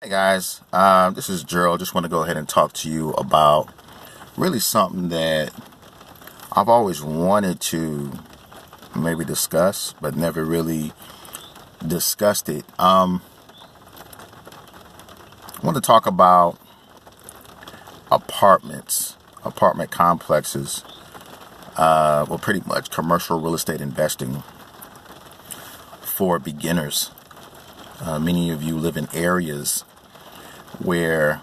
Hey guys, this is Gerald. Just want to go ahead and talk to you about really something that I've always wanted to maybe discuss, but never really discussed it. I want to talk about apartment complexes, well, pretty much commercial real estate investing for beginners. Many of you live in areas where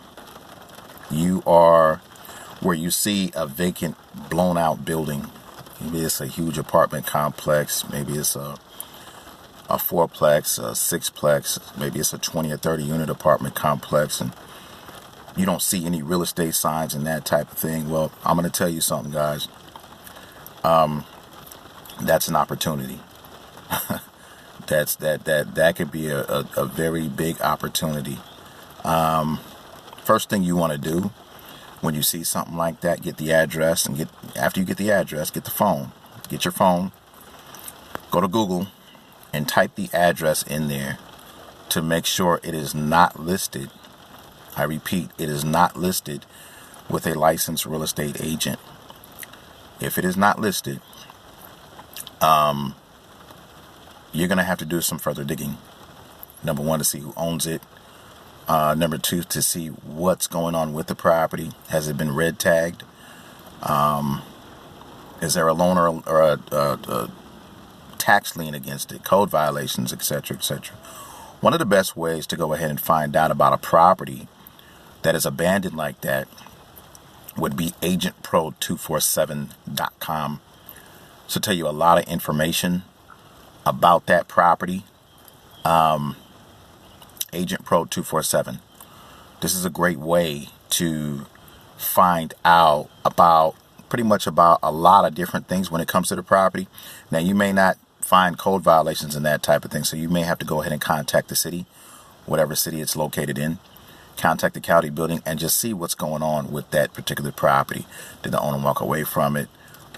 you see a vacant, blown out building. Maybe it's a huge apartment complex, maybe it's a fourplex, a sixplex, maybe it's a 20 or 30 unit apartment complex, and you don't see any real estate signs and that type of thing. Well, I'm going to tell you something, guys. That's an opportunity. That could be a very big opportunity. First thing you want to do when you see something like that, get the address, and after you get the address, get the phone. Get your phone, go to Google, and type the address in there to make sure it is not listed. I repeat, it is not listed with a licensed real estate agent. If it is not listed, you're going to have to do some further digging. Number one, to see who owns it. Number two, to see what's going on with the property. Has it been red tagged? Is there a loan or a tax lien against it? Code violations, etc., etc. One of the best ways to go ahead and find out about a property that is abandoned like that would be agentpro247.com. So tell you a lot of information about that property. Agent Pro 247. This is a great way to find out pretty much about a lot of different things when it comes to the property. Now, you may not find code violations and that type of thing, so you may have to go ahead and contact the city, whatever city it's located in. Contact the county building and just see what's going on with that particular property. Did the owner walk away from it?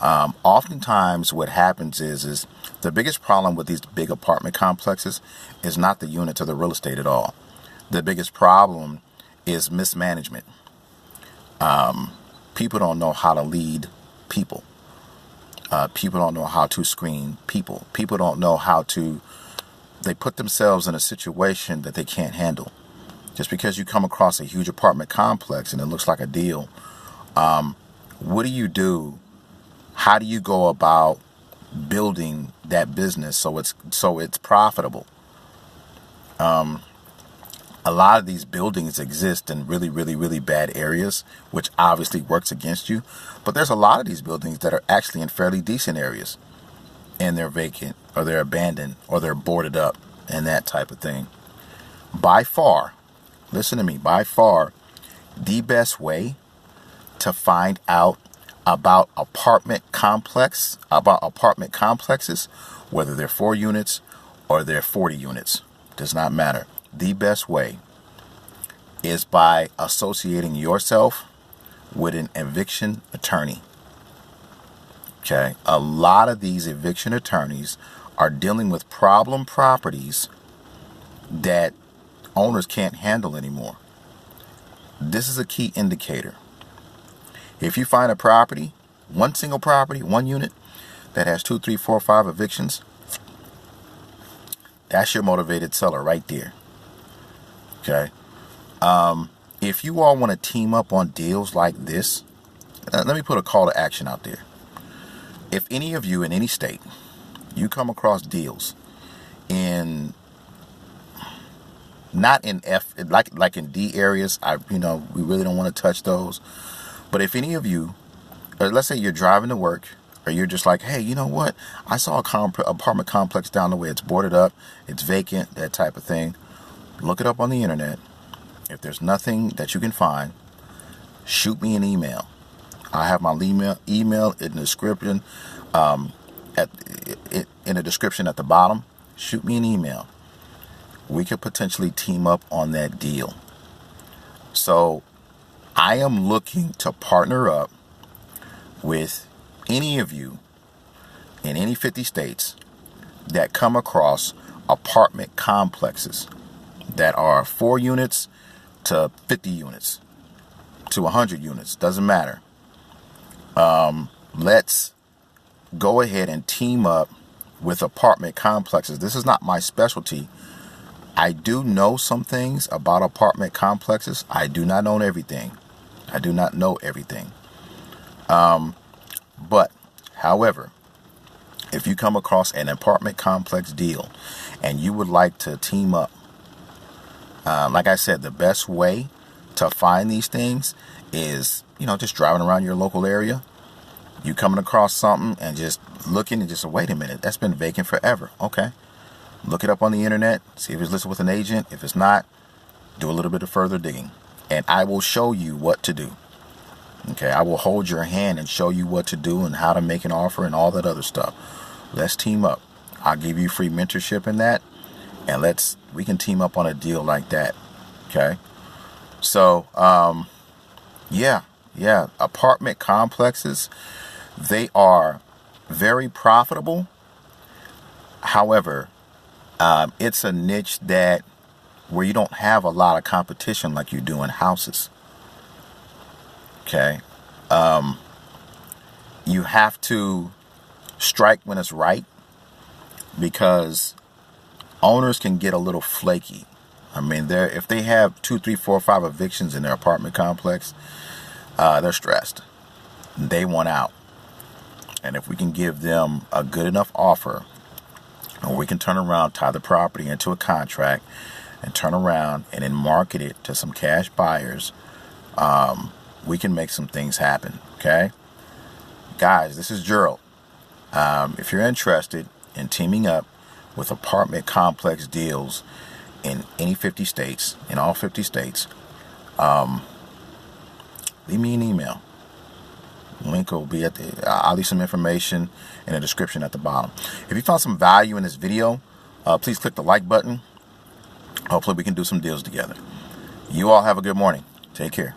Oftentimes what happens is the biggest problem with these big apartment complexes is not the units or the real estate at all. The biggest problem is mismanagement. People don't know how to lead people. People don't know how to screen people. People don't know they put themselves in a situation that they can't handle. Just because you come across a huge apartment complex and it looks like a deal, what do you do? How do you go about building that business so it's profitable? A lot of these buildings exist in really, really, really bad areas, which obviously works against you. But there's a lot of these buildings that are actually in fairly decent areas, and they're vacant, or they're abandoned, or they're boarded up, and that type of thing. By far, listen to me, by far, the best way to find out about apartment complexes, whether they're 4 units or they're 40 units, does not matter. The best way is by associating yourself with an eviction attorney. Okay, a lot of these eviction attorneys are dealing with problem properties that owners can't handle anymore. This is a key indicator. If you find a property, one single property, one unit that has 2, 3, 4, 5 evictions, that's your motivated seller right there. Okay. If you all want to team up on deals like this, let me put a call to action out there. If any of you in any state, you come across deals not in F, like in D areas, we really don't want to touch those. But if any of you, or let's say you're driving to work, or you're just like, hey, you know what? I saw apartment complex down the way. It's boarded up, it's vacant, that type of thing. Look it up on the internet. If there's nothing that you can find, shoot me an email. I have my email in the description, in the description at the bottom. Shoot me an email. We could potentially team up on that deal. So I am looking to partner up with any of you in any 50 states that come across apartment complexes that are 4 units, to 50 units, to 100 units, doesn't matter. Let's go ahead and team up with apartment complexes. This is not my specialty. I do know some things about apartment complexes. I do not know everything. I do not know everything. But, however, if you come across an apartment complex deal and you would like to team up, like I said, the best way to find these things is, just driving around your local area. You coming across something and just looking and just, wait a minute, that's been vacant forever. Okay. Look it up on the internet, see if it's listed with an agent. If it's not, do a little bit of further digging, and I will show you what to do. Okay, I will hold your hand and show you what to do and how to make an offer and all that other stuff. Let's team up. I'll give you free mentorship in that, and we can team up on a deal like that. Okay. So, yeah, apartment complexes, they are very profitable. However, it's a niche where you don't have a lot of competition like you do in houses. Okay. You have to strike when it's right, because owners can get a little flaky. I mean, if they have 2, 3, 4, 5 evictions in their apartment complex, they're stressed. They want out. And if we can give them a good enough offer, and we can turn around, tie the property into a contract, and turn around and then market it to some cash buyers, we can make some things happen. Okay, guys, this is Gerald. If you're interested in teaming up with apartment complex deals in any 50 states, in all 50 states, leave me an email. Link will be I'll leave some information in the description at the bottom. If you found some value in this video, please click the like button. Hopefully we can do some deals together. You all have a good morning. Take care.